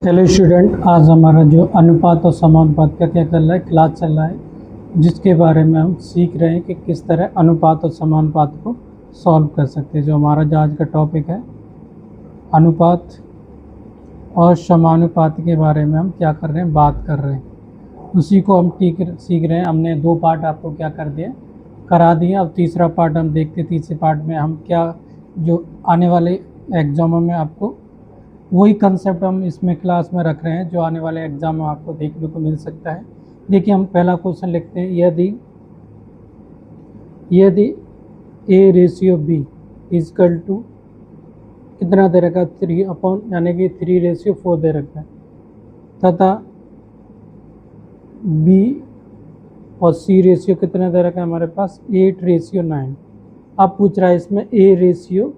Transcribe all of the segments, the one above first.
Hello student, आज हमारा जो अनुपात और समानुपात का क्या चल रहा है, क्लास चल रहा है, जिसके बारे में हम सीख रहे हैं कि किस तरह अनुपात और समानुपात को सॉल्व कर सकते हैं। जो हमारा जो आज का टॉपिक है अनुपात और समानुपात के बारे में हम क्या कर रहे हैं, बात कर रहे हैं, उसी को हम सीख रहे हैं। हमने 2 पार्ट आपको क्या कर दिए, करा दिए। अब तीसरा पार्ट हम देखते हैं। तीसरे पार्ट में हम क्या जो आने वाले एग्जामों में आपको वही कंसेप्ट हम इसमें क्लास में रख रहे हैं जो आने वाले एग्जाम में आपको देखने को मिल सकता है। देखिए, हम पहला क्वेश्चन लिखते हैं। यदि A ratio B equal to कितना दे रखा है, 3 अपॉन यानी कि 3:4 दे रखा है, तथा बी और सी रेशियो कितना दे रखा है हमारे पास, 8:9। अब पूछ रहा है इसमें ए रेशियो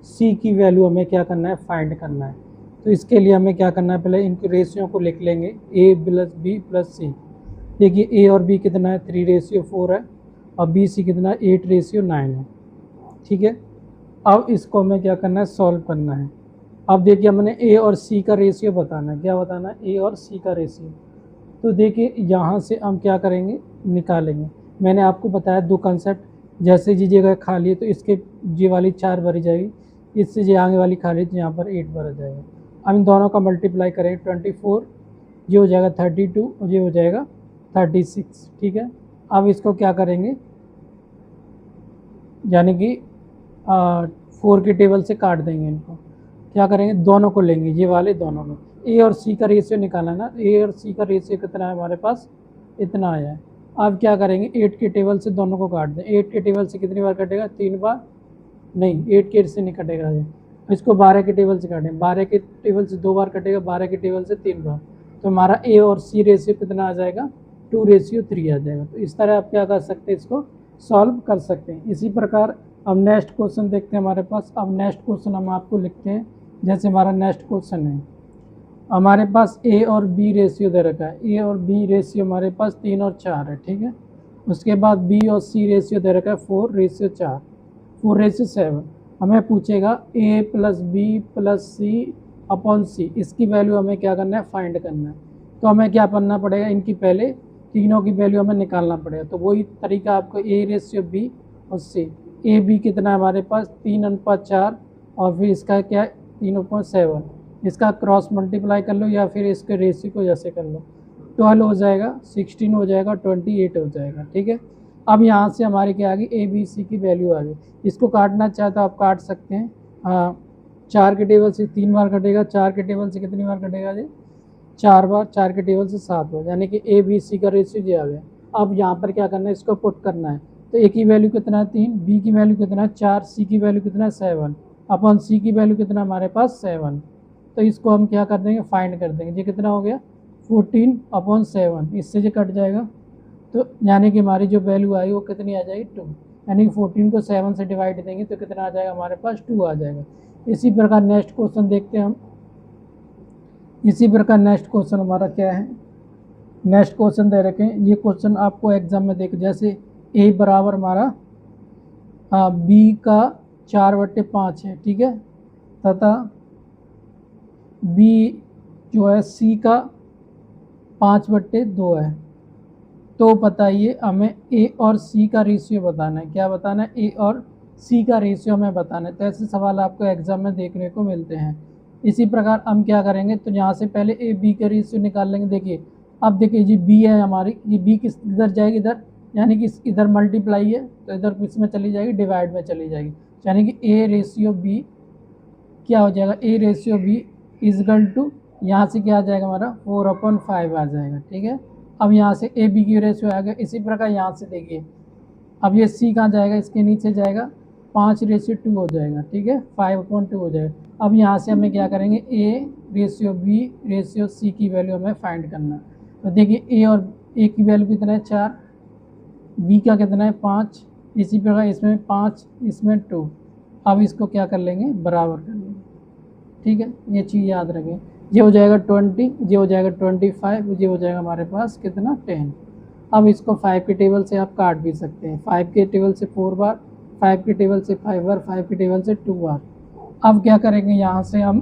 सी की वैल्यू हमें क्या करना है, फाइंड करना है। तो इसके लिए हमें क्या करना है, पहले इनकी रेशियो को लिख लेंगे, ए प्लस बी प्लस सी। देखिए, ए और बी कितना है, 3:4 है, और बी सी कितना है, 8:9 है। ठीक है, अब इसको हमें क्या करना है, सॉल्व करना है। अब देखिए, हमने ए और सी का रेशियो बताना है। क्या बताना है, ए और सी का रेशियो। तो देखिए, यहाँ से हम क्या करेंगे, निकालेंगे। मैंने आपको बताया 2 कंसेप्ट, जैसे ये जगह खाली है तो इसके ये वाली 4 भरी जाएगी, इससे ये आगे वाली खाली तो यहाँ पर 8 भरा जाएगा। अब इन दोनों का मल्टीप्लाई करेंगे, 24 ये हो जाएगा 32 और ये हो जाएगा 36। ठीक है, अब इसको क्या करेंगे, यानी कि 4 के टेबल से काट देंगे। इनको क्या करेंगे, दोनों को लेंगे, ये वाले दोनों में। ए और सी का रेशियो निकालना ना, ए और सी का रेशियो कितना है हमारे पास, इतना आया है। अब क्या करेंगे, 8 के टेबल से दोनों को काट दें। 8 के टेबल से कितनी बार कटेगा, 3 बार नहीं, 8 के से नहीं कटेगा ये। इसको 12 के टेबल से काटें, 12 के टेबल से 2 बार कटेगा, 12 के टेबल से 3 बार। तो हमारा ए और सी रेशियो कितना आ जाएगा, 2:3 आ जाएगा। तो इस तरह आप क्या कर सकते हैं, इसको सॉल्व कर सकते हैं। इसी प्रकार अब नेक्स्ट क्वेश्चन देखते हैं हमारे पास। अब नेक्स्ट क्वेश्चन हम आपको लिखते हैं। जैसे हमारा नेक्स्ट क्वेश्चन है, हमारे पास ए और बी रेशियो दे रखा है। ए और बी रेशियो हमारे पास 3 और 4 है। ठीक है, उसके बाद बी और सी रेशियो दे रखा है 4:4, 4:7। हमें पूछेगा ए प्लस बी प्लस सी अपॉन सी, इसकी वैल्यू हमें क्या करना है, फाइंड करना है। तो हमें क्या करना पड़ेगा, इनकी पहले तीनों की वैल्यू हमें निकालना पड़ेगा। तो वही तरीका आपको ए रेशियो बी और सी। ए बी कितना है हमारे पास, 3:4, और फिर इसका क्या है, 3/7। इसका क्रॉस मल्टीप्लाई कर लो या फिर इसके रेशियो को जैसे कर लो, 12 हो जाएगा, 16 हो जाएगा, 28 हो जाएगा। ठीक है, अब यहाँ से हमारी क्या आ गई, ए बी सी की वैल्यू आ गई। इसको काटना चाहे तो आप काट सकते हैं। 4 के टेबल से 3 बार कटेगा, 4 के टेबल से कितनी बार कटेगा जी, 4 बार, 4 के टेबल से 7 बार, यानी कि ए बी सी का रेशियो ये आ गया। अब यहाँ पर क्या करना है, इसको पुट करना है। तो ए की वैल्यू कितना है, 3, बी की वैल्यू कितना है, 4, सी की वैल्यू कितना है, 7, अपॉन सी की वैल्यू कितना हमारे पास, 7। तो इसको हम क्या कर देंगे, फाइंड कर देंगे। ये कितना हो गया, 14/7, इससे जो कट जाएगा। तो यानी कि हमारी जो वैल्यू आई वो कितनी आ जाएगी, 2। यानी कि 14 को 7 से डिवाइड देंगे तो कितना आ जाएगा हमारे पास, 2 आ जाएगा। इसी प्रकार नेक्स्ट क्वेश्चन देखते हैं हम। इसी प्रकार नेक्स्ट क्वेश्चन हमारा क्या है, नेक्स्ट क्वेश्चन दे रखे हैं। ये क्वेश्चन आपको एग्जाम में देख, जैसे ए बराबर हमारा बी का 4/5 है। ठीक है, तथा बी जो है सी का 5/2 है। तो बताइए, हमें ए और सी का रेशियो बताना है। क्या बताना है, ए और सी का रेशियो हमें बताना है। तो ऐसे सवाल आपको एग्जाम में देखने को मिलते हैं। इसी प्रकार हम क्या करेंगे, तो यहाँ से पहले ए बी का रेशियो निकाल लेंगे। देखिए, अब देखिए ये बी है हमारी, ये बी किस इधर जाएगी, इधर, यानी कि इधर मल्टीप्लाई है तो इधर किस में चली जाएगी, डिवाइड में चली जाएगी। यानी कि ए रेशियो बी क्या हो जाएगा, A ratio B equal to, यहाँ से क्या आ जाएगा हमारा, 4/5 आ जाएगा। ठीक है, अब यहाँ से ए बी की रेशियो आ गया। इसी प्रकार यहाँ से देखिए, अब ये सी कहाँ जाएगा, इसके नीचे जाएगा, 5:2 हो जाएगा। ठीक है, 5/2 हो जाएगा। अब यहाँ से हमें क्या करेंगे, A ratio B ratio C की वैल्यू हमें फाइंड करना है। तो देखिए, ए और ए की वैल्यू कितना है, 4, बी का कितना है, 5, इसी प्रकार इसमें 5, इसमें 2। अब इसको क्या कर लेंगे, बराबर कर लेंगे। ठीक है, ये चीज़ याद रखें। ये हो जाएगा 20, ये हो जाएगा 25, ये हो जाएगा हमारे पास कितना, 10। अब इसको 5 के टेबल से आप काट भी सकते हैं। 5 के टेबल से 4 बार, 5 के टेबल से 5 बार, 5 के टेबल से 2 बार। अब क्या करेंगे, यहाँ से हम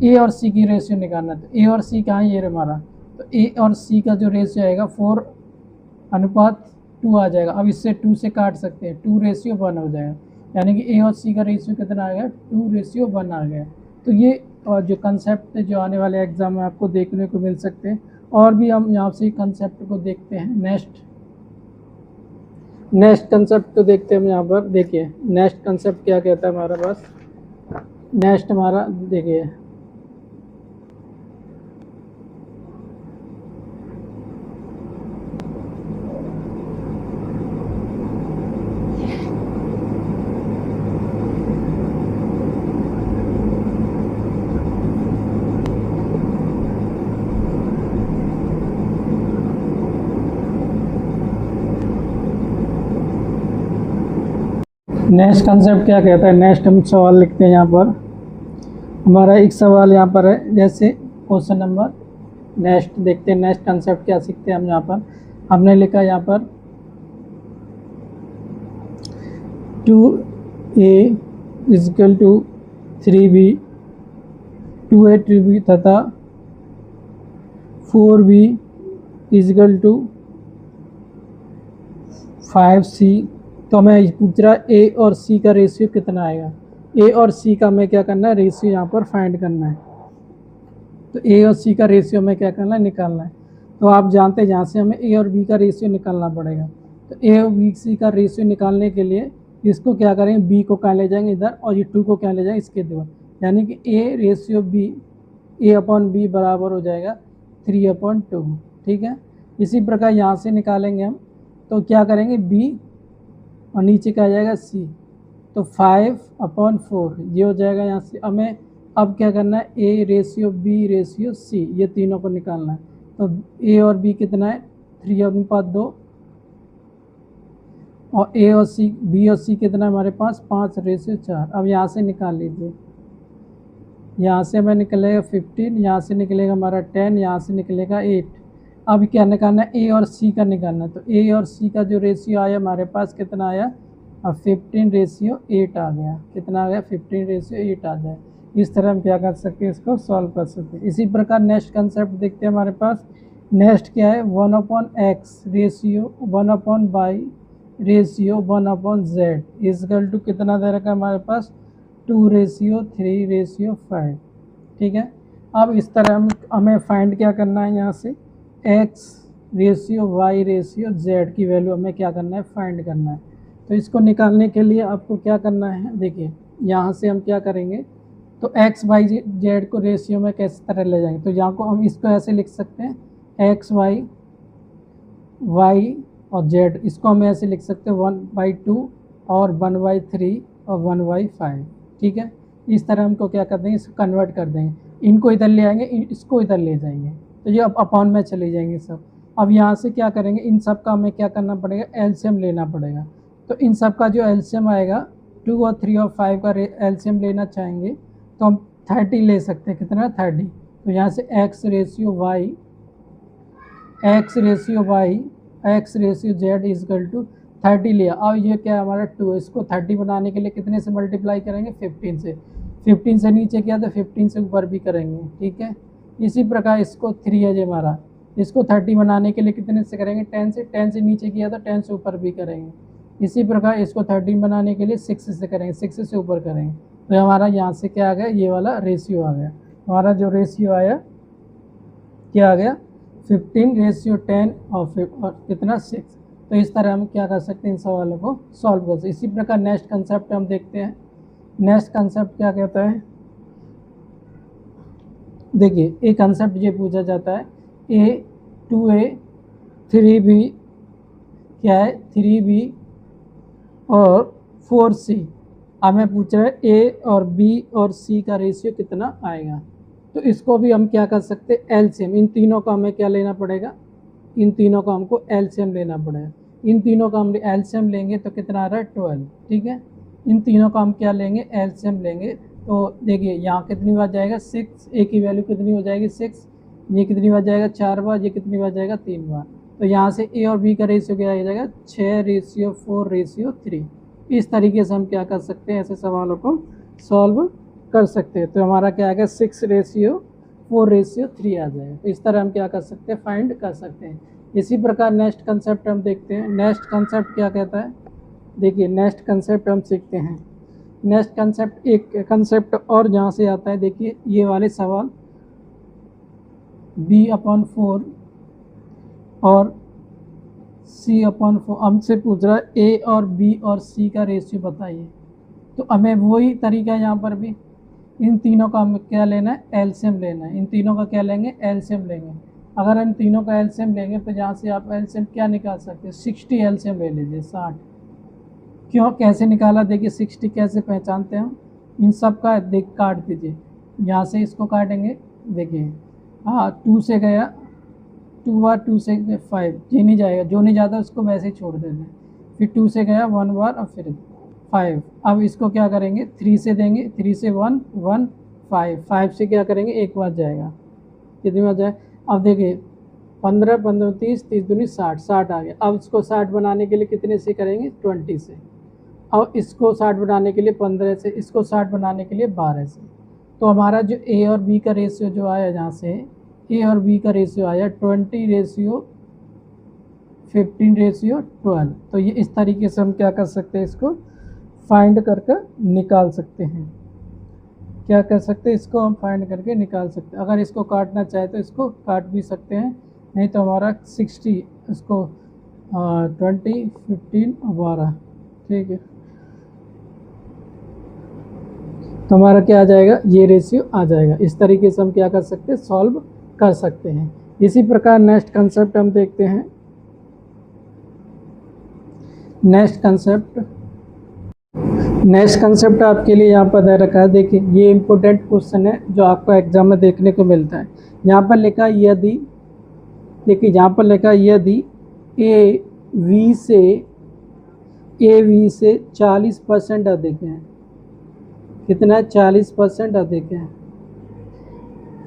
ए और सी की रेशियो निकालना है। तो ए और सी कहाँ है, ये हमारा। तो ए और सी का जो रेशियो आएगा 4:2 आ जाएगा। अब इससे 2 से काट सकते हैं, 2:1 हो जाएगा। यानी कि ए और सी का रेशियो कितना आ गया, 2:1 आ गया। तो ये जो कंसेप्ट जो आने वाले एग्जाम में आपको देखने को मिल सकते हैं। और भी हम यहाँ से कंसेप्ट को देखते हैं। नेक्स्ट कंसेप्ट को देखते हैं हम यहाँ पर। देखिए नेक्स्ट कंसेप्ट क्या कहता है हमारे पास। नेक्स्ट हमारा देखिए, नेक्स्ट कंसेप्ट क्या कहता है। नेक्स्ट हम सवाल लिखते हैं यहाँ पर। हमारा एक सवाल यहाँ पर है, जैसे क्वेश्चन नंबर, नेक्स्ट देखते हैं नेक्स्ट कंसेप्ट क्या सीखते हैं हम यहाँ पर। हमने लिखा यहाँ पर 2a is equal to 3b, 2a 3b तथा 4b इजकल टू 5c। तो हमें पूछ रहा है ए और सी का रेशियो कितना आएगा। ए और सी का हमें क्या करना है, रेशियो यहाँ पर फाइंड करना है। तो ए और सी का रेशियो हमें क्या करना है, निकालना है। तो आप जानते हैं जहाँ से हमें ए और बी का रेशियो निकालना पड़ेगा। तो ए और बी सी का रेशियो निकालने के लिए इसको क्या करेंगे, बी को क्या ले जाएंगे इधर, और ये 2 को क्या ले जाएंगे इसके इधर। यानी कि A ratio B, A upon B बराबर हो जाएगा 3/2। ठीक है। इसी प्रकार यहाँ से निकालेंगे हम। तो क्या करेंगे, बी और नीचे क्या आ जाएगा सी। तो 5/4 ये हो जाएगा यहाँ से। हमें अब क्या करना है, A ratio B ratio C, ये तीनों को निकालना है। तो ए और बी कितना है, 3/2। और ए और सी, बी और सी कितना है हमारे पास, 5/4। अब यहाँ से निकाल लीजिए। यहाँ से हमें निकलेगा 15, यहाँ से निकलेगा हमारा 10, यहाँ से निकलेगा 8। अब क्या निकालना है, ए और सी का निकालना है। तो ए और सी का जो रेशियो आया हमारे पास कितना आया, अब 15/8 आ गया। कितना आ गया, 15/8 आ गया। इस तरह हम क्या कर सकते हैं, इसको सॉल्व कर सकते हैं। इसी प्रकार नेक्स्ट कंसेप्ट देखते हैं हमारे पास। नेक्स्ट क्या है, 1/x ratio 1/y ratio 1/z is equal to कितना दे रखा है हमारे पास, 2:3:5। ठीक है। अब इस तरह हमें फाइंड क्या करना है, यहाँ से x ratio y ratio z की वैल्यू हमें क्या करना है, फाइंड करना है। तो इसको निकालने के लिए आपको क्या करना है, देखिए यहाँ से हम क्या करेंगे, तो x y z को रेशियो में किस तरह ले जाएंगे। तो यहाँ को हम इसको ऐसे लिख सकते हैं, x y y और z, इसको हम ऐसे लिख सकते हैं 1/2 और 1/3 और 1/5। ठीक है। इस तरह हमको क्या कर देंगे, इसको कन्वर्ट कर देंगे। इनको इधर ले आएंगे, इसको इधर ले जाएंगे, तो ये अब अपॉन में चले जाएंगे सब। अब यहाँ से क्या करेंगे, इन सब का हमें क्या करना पड़ेगा, एलसीएम लेना पड़ेगा। तो इन सब का जो एलसीएम आएगा, 2 और 3 और 5 का एलसीएम लेना चाहेंगे तो हम 30 ले सकते हैं। कितना, 30। तो यहाँ से x ratio y x ratio z equal to 30 लिया। अब ये क्या हमारा 2 है, इसको 30 बनाने के लिए कितने से मल्टीप्लाई करेंगे, 15 से। 15 से नीचे किया तो 15 से ऊपर भी करेंगे। ठीक है। इसी प्रकार इसको 3 है जो हमारा, इसको 30 बनाने के लिए कितने से करेंगे, 10 से। 10 से नीचे किया तो 10 से ऊपर भी करेंगे। इसी प्रकार इसको 13 बनाने के लिए 6 से करेंगे, 6 से ऊपर करेंगे। तो हमारा यहाँ से क्या आ गया, ये वाला रेशियो आ गया। हमारा जो रेशियो आया क्या आ गया, 15/10 और कितना, 6। तो इस तरह हम क्या कर सकते हैं, इन सवालों को सॉल्व कर सकते हैं। इसी प्रकार नेक्स्ट कंसेप्ट हम देखते हैं। नेक्स्ट कंसेप्ट क्या कहता है, देखिए एक कंसेप्ट ये पूछा जाता है, a 2a 3b क्या है, 3b और 4c। हमें पूछ रहा है a और b और c का रेशियो कितना आएगा। तो इसको भी हम क्या कर सकते हैं, एलसीएम। इन तीनों का हमें क्या लेना पड़ेगा, इन तीनों का हमको एलसीएम लेना पड़ेगा। इन तीनों का हम एलसीएम लेंगे तो कितना आ रहा है, 12। ठीक है। इन तीनों का हम क्या लेंगे, एलसीएम लेंगे। तो देखिए यहाँ कितनी बार जाएगा, 6। ए की वैल्यू कितनी हो जाएगी, 6। ये कितनी बार जाएगा, 4 बार। ये कितनी बार जाएगा, 3 बार। तो यहाँ से ए और बी का रेशियो क्या आ जाएगा, 6:4:3। इस तरीके से हम क्या कर सकते हैं, ऐसे सवालों को सॉल्व कर सकते हैं। तो हमारा क्या आएगा 6:4:3 आ जाएगा। तो इस तरह हम क्या कर सकते हैं, फाइंड कर सकते हैं। इसी प्रकार नेक्स्ट कंसेप्ट हम देखते हैं। नेक्स्ट कंसेप्ट क्या कहता है, देखिए नेक्स्ट कंसेप्ट हम सीखते हैं। नेक्स्ट कंसेप्ट एक कंसेप्ट और जहाँ से आता है, देखिए ये वाले सवाल b/4 और c/4 हमसे पूछ रहा है a और b और c का रेशियो बताइए। तो हमें वही तरीका है, यहाँ पर भी इन तीनों का हमें क्या लेना है, एलसीएम लेना है। इन तीनों का क्या लेंगे, एलसीएम लेंगे। अगर इन तीनों का एलसीएम लेंगे तो यहाँ से आप एलसीएम क्या निकाल सकते हैं, 60 एलसीएम ले लीजिए, 60। क्यों, कैसे निकाला, देखिए 60 कैसे पहचानते हैं, इन सब का देख काट दीजिए। यहाँ से इसको काटेंगे, देखिए हाँ 2 से गया, 2 बार 2 से 5, ये नहीं जाएगा, जो नहीं जाता उसको वैसे ही छोड़ देना है। फिर 2 से गया 1 बार और फिर 5। अब इसको क्या करेंगे, 3 से देंगे, 3 से 1 1 5, 5 से क्या करेंगे, एक बार जाएगा, कितनी बार जाए। अब देखिए 15 15 30 30 दूनी 60, 60 आ गया। अब इसको 60 बनाने के लिए कितने से करेंगे, 20 से। अब इसको 60 बनाने के लिए 15 से, इसको 60 बनाने के लिए 12 से। तो हमारा जो ए और बी का रेशियो जो आया, जहाँ से ए और बी का रेशियो आया 20:15:12। तो ये इस तरीके से हम क्या कर सकते हैं, इसको फाइंड करके निकाल सकते हैं। क्या कर सकते हैं, इसको हम फाइंड करके निकाल सकते हैं। अगर इसको काटना चाहे तो इसको काट भी सकते हैं, नहीं तो हमारा 60, इसको 20 15 12, ठीक है। तो हमारा क्या आ जाएगा, ये रेशियो आ जाएगा। इस तरीके से हम क्या कर सकते हैं, सॉल्व कर सकते हैं। इसी प्रकार नेक्स्ट कंसेप्ट हम देखते हैं। नेक्स्ट कंसेप्ट आपके लिए यहाँ पर दे रखा है। देखिए ये इम्पोर्टेंट क्वेश्चन है जो आपको एग्जाम में देखने को मिलता है। यहाँ पर लिखा यदि, देखिए यहाँ पर लिखा यदि ए वी से 40% अधिक है, कितना है, 40% अधिक है,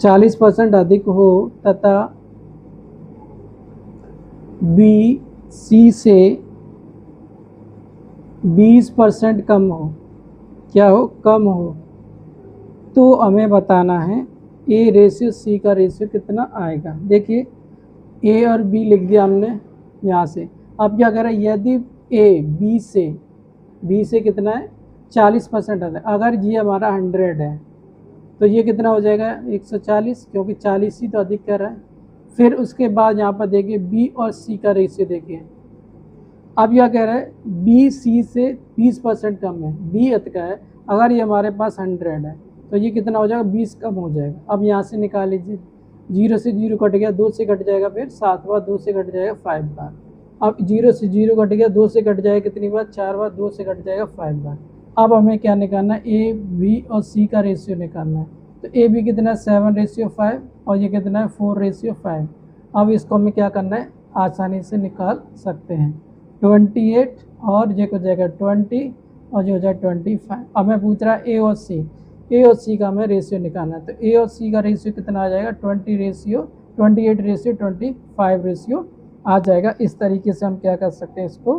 40% अधिक हो तथा बी सी से 20% कम हो, क्या हो, कम हो, तो हमें बताना है ए रेशियो सी का रेशियो कितना आएगा। देखिए ए और बी लिख दिया हमने यहाँ से। अब क्या करें, यदि ए बी से कितना है, 40% है। अगर ये हमारा 100 है तो ये कितना हो जाएगा, 140, क्योंकि 40 ही तो अधिक कर रहा है। फिर उसके बाद यहाँ पर देखिए बी और सी का रेशियो देखिए। अब यह कह रहा है बी सी से 20% कम है, बी अधिक है। अगर ये हमारे पास 100 है तो ये कितना हो जाएगा, 20 कम हो जाएगा। अब यहाँ से निकाल लीजिए, 0 से 0 कट गया, 2 से कट जाएगा, फिर 7 बार, 2 से कट जाएगा 5 बार। अब 0 से 0 कट गया, 2 से कट जाएगा कितनी बार, 4 बार, 2 से कट जाएगा 5 बार। अब हमें क्या निकालना है, ए बी और सी का रेशियो निकालना है। तो ए बी कितना है, 7:5 और ये कितना है, 4:5। अब इसको हमें क्या करना है, आसानी से निकाल सकते हैं। 28 और ये हो जाएगा 20 और जो हो जाएगा 25। अब मैं पूछ रहा है ए और सी का हमें रेशियो निकालना है। तो ए और सी का रेशियो कितना आ जाएगा, 28:25 आ जाएगा। इस तरीके से हम क्या कर सकते हैं, इसको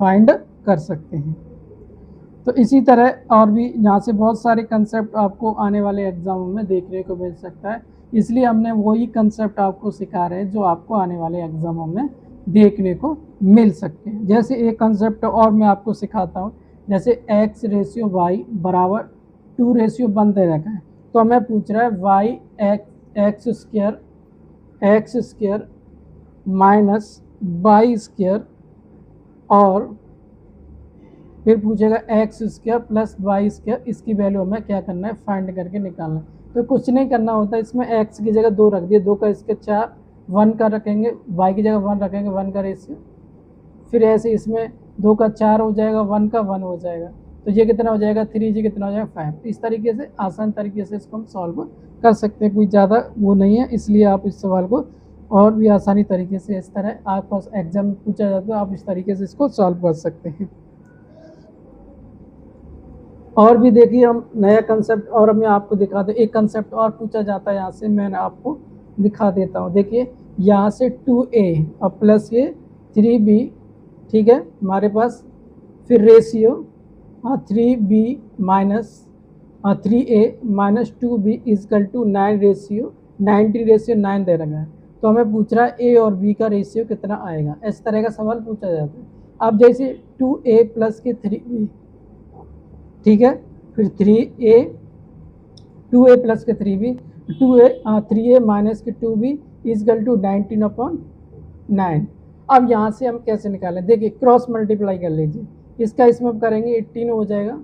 फाइंड कर सकते हैं। तो इसी तरह और भी यहाँ से बहुत सारे कंसेप्ट आपको आने वाले एग्जामों में देखने को मिल सकता है। इसलिए हमने वही कंसेप्ट आपको सिखा रहे हैं जो आपको आने वाले एग्जामों में देखने को मिल सकते हैं। जैसे एक कंसेप्ट और मैं आपको सिखाता हूँ, जैसे x/y बराबर 2:1 दे रखा है। तो हमें पूछ रहा है y x square minus y square और फिर पूछेगा x square plus y square. इसकी वैल्यू हमें क्या करना है, फाइंड करके निकालना है। तो कुछ नहीं करना होता, इसमें x की जगह 2 रख दिए, 2 का स्क्वायर 4, 1 का रखेंगे, y की जगह 1 रखेंगे, 1 का रेशियो। फिर ऐसे इसमें 2 का 4 हो जाएगा, 1 का 1 हो जाएगा। तो ये कितना हो जाएगा, 3, ये कितना हो जाएगा 5। इस तरीके से आसान तरीके से इसको हम सॉल्व कर सकते हैं। कोई ज़्यादा वो नहीं है, इसलिए आप इस सवाल को और भी आसानी तरीके से, इस तरह आपको एग्जाम में पूछा जाता है, आप इस तरीके से इसको सॉल्व कर सकते हैं। और भी देखिए हम नया कंसेप्ट और मैं आपको दिखा दूँ। एक कंसेप्ट और पूछा जाता है यहाँ से, मैंने आपको दिखा देता हूँ। देखिए यहाँ से 2a और प्लस ये 3b, ठीक है हमारे पास। फिर ratio 3b minus 3a minus 2b equal to 90 ratio 9 दे रखा है। तो हमें पूछ रहा है ए और बी का रेशियो कितना आएगा, इस तरह का सवाल पूछा जाता है। अब जैसे 2a प्लस के 3b, ठीक है, फिर 2a प्लस के 3b, 3a माइनस के 2b इजकल टू 19/9। अब यहाँ से हम कैसे निकालें, देखिए क्रॉस मल्टीप्लाई कर लीजिए, इसका इसमें हम करेंगे 18 हो जाएगा,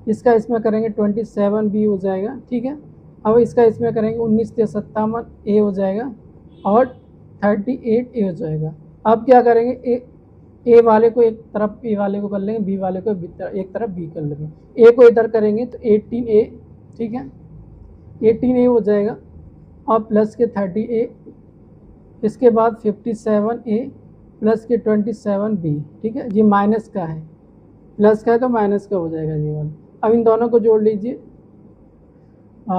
इसका इसमें करेंगे 27 बी हो जाएगा, ठीक है। अब इसका इसमें करेंगे 19 से 57 ए हो जाएगा और 38 ए हो जाएगा। अब क्या करेंगे, ए वाले को एक तरफ ए वाले को कर लेंगे, बी वाले को एक तरफ बी कर लेंगे, ए को इधर करेंगे तो 18 ए, ठीक है, 18 ए हो जाएगा और प्लस के 30 ए, इसके बाद 57 ए प्लस के 27 बी, ठीक है। ये माइनस का है, प्लस का है तो माइनस का हो जाएगा ये वाला। अब इन दोनों को जोड़ लीजिए,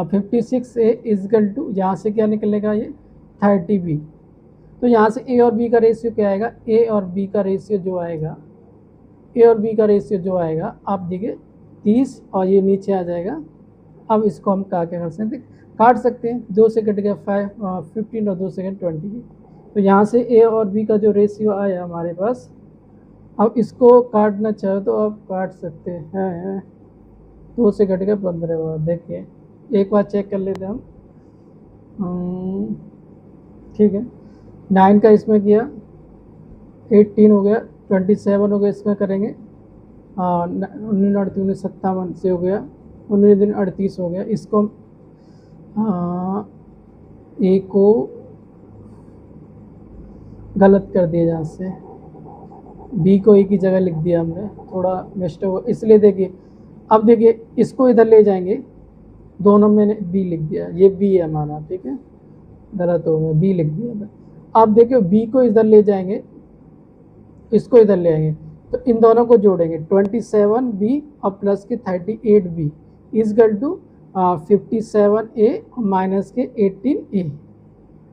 56 ए इजकल टू, यहाँ से क्या निकलेगा ये 30 बी। तो यहाँ से ए और बी का रेशियो क्या आएगा, ए और बी का रेशियो जो आएगा, ए और बी का रेशियो जो आएगा आप देखिए 30 और ये नीचे आ जाएगा। अब इसको हम क्या कर सकते हैं, काट सकते हैं, 2 से कट गया 15 और 2 सेकंड 20। तो यहाँ से ए और बी का जो रेशियो आया हमारे पास, अब इसको काटना चाहो तो आप काट सकते हैं, 2 से कट गया 15। देखिए एक बार चेक कर लेते हैं हम, ठीक है, 9 का इसमें किया 18 हो गया, 27 हो गया, इसमें करेंगे 19 57 से हो गया, 19 38 हो गया। इसको ए को गलत कर दिया, जहाँ से बी को ए की जगह लिख दिया हमने, थोड़ा मिस्टेक हो, इसलिए देखिए। अब देखिए इसको इधर ले जाएंगे, दोनों में बी लिख दिया, ये बी है हमारा, ठीक है, गलत हो गया, बी लिख दिया था। अब देखिए बी को इधर ले जाएंगे, इसको इधर ले आएंगे, तो इन दोनों को जोड़ेंगे 27 बी और प्लस के 38 B equal to 57 A minus के 18 ए,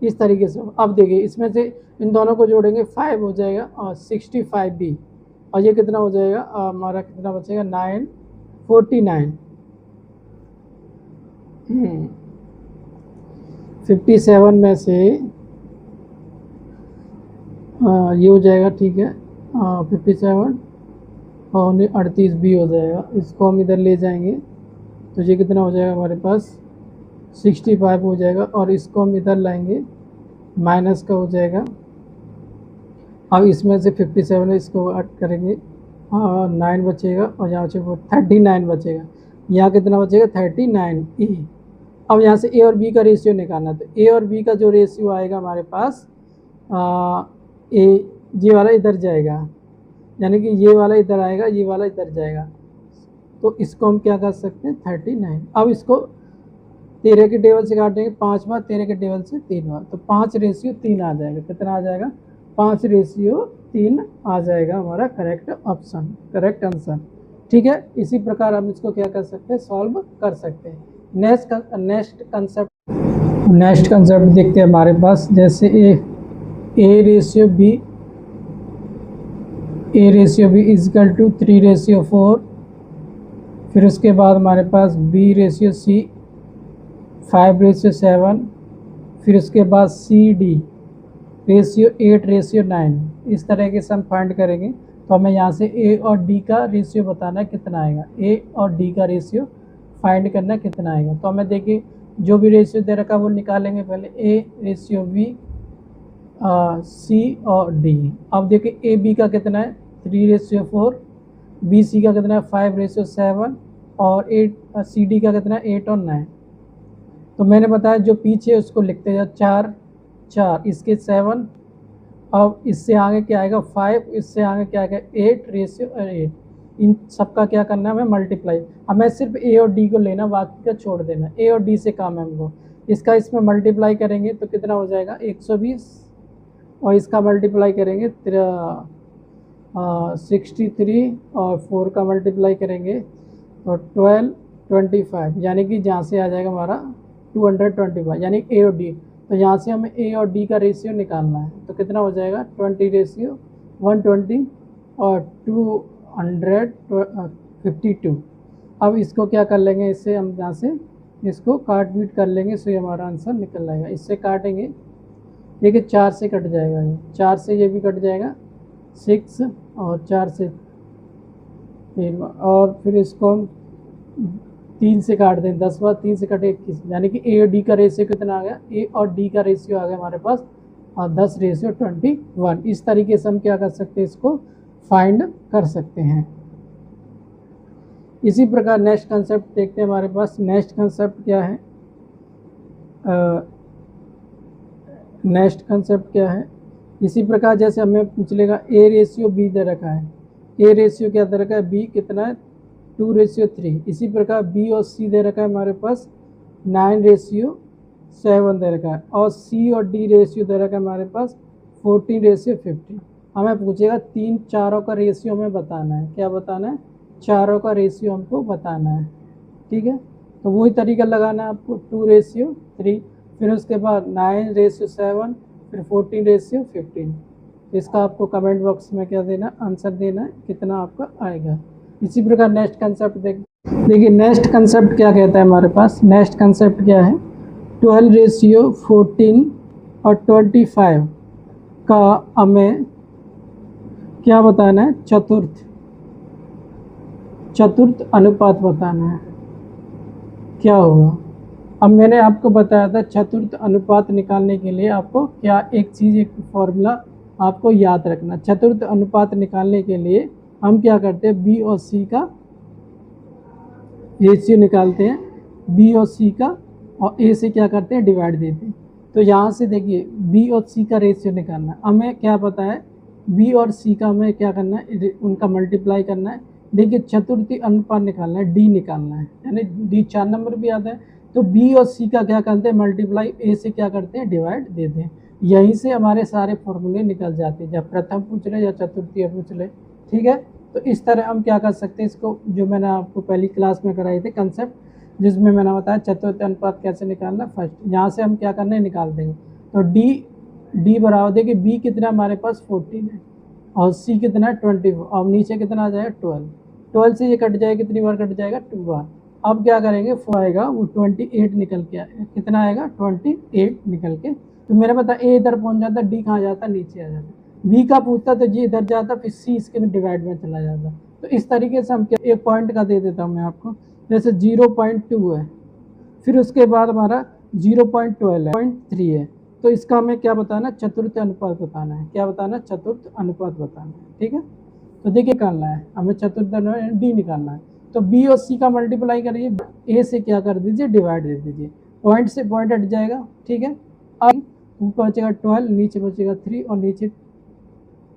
इस तरीके से। अब देखिए इसमें से इन दोनों को जोड़ेंगे 5 हो जाएगा और 65 बी, और ये कितना हो जाएगा हमारा, कितना बचेगा 949। 57 में से ये हो जाएगा, ठीक है, 57 और 38 बी हो जाएगा। इसको हम इधर ले जाएंगे तो ये कितना हो जाएगा हमारे पास 65 हो जाएगा, और इसको हम इधर लाएंगे माइनस का हो जाएगा। अब इसमें से 57 है, इसको ऐड करेंगे 9 बचेगा, और यहाँ से 39 बचेगा, यहाँ कितना बचेगा 39 ए। अब यहाँ से ए और बी का रेशियो निकालना, तो ए और बी का जो रेशियो आएगा हमारे पास, ए ये वाला इधर जाएगा, यानी कि ये वाला इधर आएगा, ये वाला इधर जाएगा, तो इसको हम क्या कर सकते हैं 39। अब इसको 13 के टेबल से काटेंगे 5 बार, 13 के टेबल से 3 बार, तो 5:3 आ जाएगा। कितना आ जाएगा 5:3 आ जाएगा हमारा करेक्ट ऑप्शन, करेक्ट आंसर, ठीक है। इसी प्रकार हम इसको क्या कर सकते हैं, सॉल्व कर सकते हैं। नेक्स्ट कंसेप्ट देखते हैं हमारे पास, जैसे A ratio B equal to 3:4, फिर उसके बाद हमारे पास बी रेशियो सी 5:7, फिर उसके बाद सी डी रेशियो 8:9। इस तरह से हम फाइंड करेंगे। तो हमें यहाँ से ए और डी का रेशियो बताना है कितना आएगा, ए और डी का रेशियो फाइंड करना कितना आएगा। तो हमें देखिए जो भी रेशियो दे रखा है वो निकालेंगे पहले, ए रेशियो बी सी और डी। अब देखिए ए बी का कितना है 3:4, बी सी का कितना है 5:7 और 8 सी डी का कितना है 8 और 9। तो मैंने बताया जो पीछे उसको लिखते जाओ, 4 इसके 7, अब इससे आगे क्या आएगा 5, इससे आगे क्या आएगा 8:8। इन सब का क्या करना है हमें मल्टीप्लाई। हमें सिर्फ ए और डी को लेना, बाकी का छोड़ देना। ए और डी से काम है हमको। इसका इसमें मल्टीप्लाई करेंगे तो कितना हो जाएगा 120, और इसका मल्टीप्लाई करेंगे 63, और 4 का मल्टीप्लाई करेंगे तो 12, 25, यानी कि जहाँ से आ जाएगा हमारा 225, यानी ए और डी। तो यहाँ से हमें ए और डी का रेशियो निकालना है, तो कितना हो जाएगा 20:120 और 252। अब इसको क्या कर लेंगे, इससे हम यहाँ से इसको काट पीट कर लेंगे, सो ये हमारा आंसर निकल आएगा। इससे काटेंगे, देखिए 4 से कट जाएगा, ये 4 से ये भी कट जाएगा 6 और 4 से 3, और फिर इसको हम 3 से काट दें, 10 बार 3 से कटे 21, यानी कि ए और डी का रेशियो कितना आ गया, ए और डी का रेशियो आ गया हमारे पास और 10:21। इस तरीके से हम क्या कर सकते हैं, इसको फाइंड कर सकते हैं। इसी प्रकार नेक्स्ट कंसेप्ट देखते हैं हमारे पास। नेक्स्ट कंसेप्ट क्या है, नेक्स्ट कंसेप्ट क्या है, इसी प्रकार जैसे हमें पूछ लेगा ए रेशियो बी दे रखा है, ए रेशियो क्या दे रखा है, बी कितना है 2:3। इसी प्रकार बी और सी दे रखा है हमारे पास 9:7 दे रखा है, और सी और डी रेशियो दे रखा है हमारे पास 14:50। हमें पूछेगा 3 चारों का रेशियो हमें बताना है, क्या बताना है, चारों का रेशियो हमको बताना है, ठीक है। तो वही तरीका लगाना है आपको, 2:3, फिर उसके बाद 9:7, फिर 14:15। इसका आपको कमेंट बॉक्स में क्या देना, आंसर देना है, कितना आपका आएगा। इसी प्रकार नेक्स्ट कंसेप्ट देखिए नेक्स्ट कंसेप्ट क्या कहता है हमारे पास। नेक्स्ट कंसेप्ट क्या है, 12:14 और 25 का हमें क्या बताना है, चतुर्थ अनुपात बताना है। क्या होगा, अब मैंने आपको बताया था चतुर्थ अनुपात निकालने के लिए आपको क्या एक चीज़, एक फॉर्मूला आपको याद रखना। चतुर्थ अनुपात निकालने के लिए हम क्या करते हैं, बी और सी का रेशियो निकालते हैं, बी और सी का, और ए से क्या करते हैं, डिवाइड देते हैं। तो यहाँ से देखिए बी और सी का रेशियो निकालना है, हमें क्या पता है, बी और सी का हमें क्या करना है, उनका मल्टीप्लाई करना है। देखिए चतुर्थी अनुपात निकालना है, डी निकालना है, यानी डी 4 नंबर भी आता है। तो बी और सी का क्या करते हैं, मल्टीप्लाई, ए से क्या करते हैं, डिवाइड देते हैं। यहीं से हमारे सारे फॉर्मूले निकल जाते हैं, जब प्रथम पूछ ले या चतुर्थी पूछ ले, ठीक है। तो इस तरह हम क्या कर सकते हैं, इसको जो मैंने आपको पहली क्लास में कराई थी कंसेप्ट, जिसमें मैंने बताया चतुर्थ अनुपात कैसे निकालना। फर्स्ट यहाँ से हम क्या करना है, निकाल देंगे। तो डी बराबर, देखिए बी कितना हमारे पास 14 है और सी कितना है 24, और नीचे कितना आ जाएगा 12 से ये कट जाएगा, कितनी बार कट जाएगा, 2 बार। अब क्या करेंगे, 4 आएगा, वो 28 निकल के आएगा, कितना आएगा 28 निकल के। तो मेरा पता ए इधर पहुंच जाता, डी कहाँ जाता, नीचे आ जाता, बी का पूछता तो जी इधर जाता, फिर सी इसके में डिवाइड में चला जाता। तो इस तरीके से हम क्या, एक पॉइंट का दे देता हूँ मैं आपको, जैसे 0.2 है, फिर उसके बाद हमारा 0.12 है, 0.3 है। तो इसका हमें क्या बताना, चतुर्थ अनुपात बताना है। क्या बताना, चतुर्थ अनुपात बताना है, ठीक है। तो देखिए निकालना है हमें चतुर्थ अनुपात, डी निकालना है। तो बी और सी का मल्टीप्लाई करिए, ए से क्या कर दीजिए, डिवाइड दे दीजिए, पॉइंट से पॉइंट हट जाएगा, ठीक है। अब ऊपर बचेगा 12, नीचे बचेगा 3, और नीचे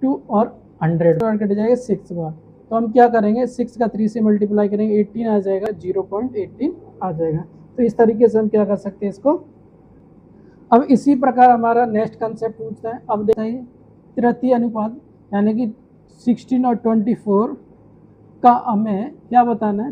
2 और 100 कट जाएगा 6 बार। तो हम क्या करेंगे, 6 का 3 से मल्टीप्लाई करेंगे, 18 आ जाएगा, 0.18 आ जाएगा। तो इस तरीके से हम क्या कर सकते हैं इसको। अब इसी प्रकार हमारा नेक्स्ट कंसेप्ट पूछता है, अब देखिए तृतीय अनुपात, यानी कि 16 और 24 का हमें क्या बताना है,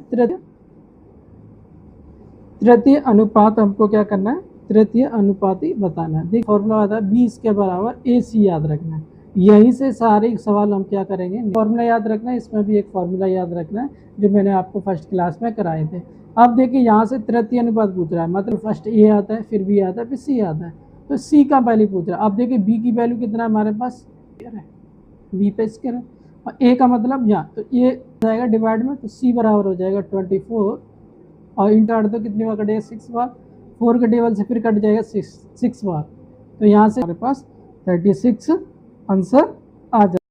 तृतीय अनुपात हमको क्या करना है, तृतीय अनुपाती बताना है। देखिए फॉर्मूला आता है 20 के बराबर ए सी याद रखना है। यहीं से सारे सवाल हम क्या करेंगे, फॉर्मूला याद रखना है, इसमें भी एक फॉर्मूला याद रखना है जो मैंने आपको फर्स्ट क्लास में कराए थे। अब देखिए यहाँ से तृतीय अनुपात पूछ रहा है, मतलब फर्स्ट ए आता है, फिर बी आता है, फिर सी आता है। तो सी का पहले पूछ रहा है। अब देखिए बी की वैल्यू कितना है हमारे पास, बी पे स्केयर है, और ए का मतलब यहाँ, तो ये जाएगा डिवाइड में, तो सी बराबर हो जाएगा 24, और इंटर तो कितनी बार कटेगा, 6 बार। 4 के टेबल से फिर कट जाएगा 6 बार। तो यहाँ से हमारे पास 36 आंसर आ जाए।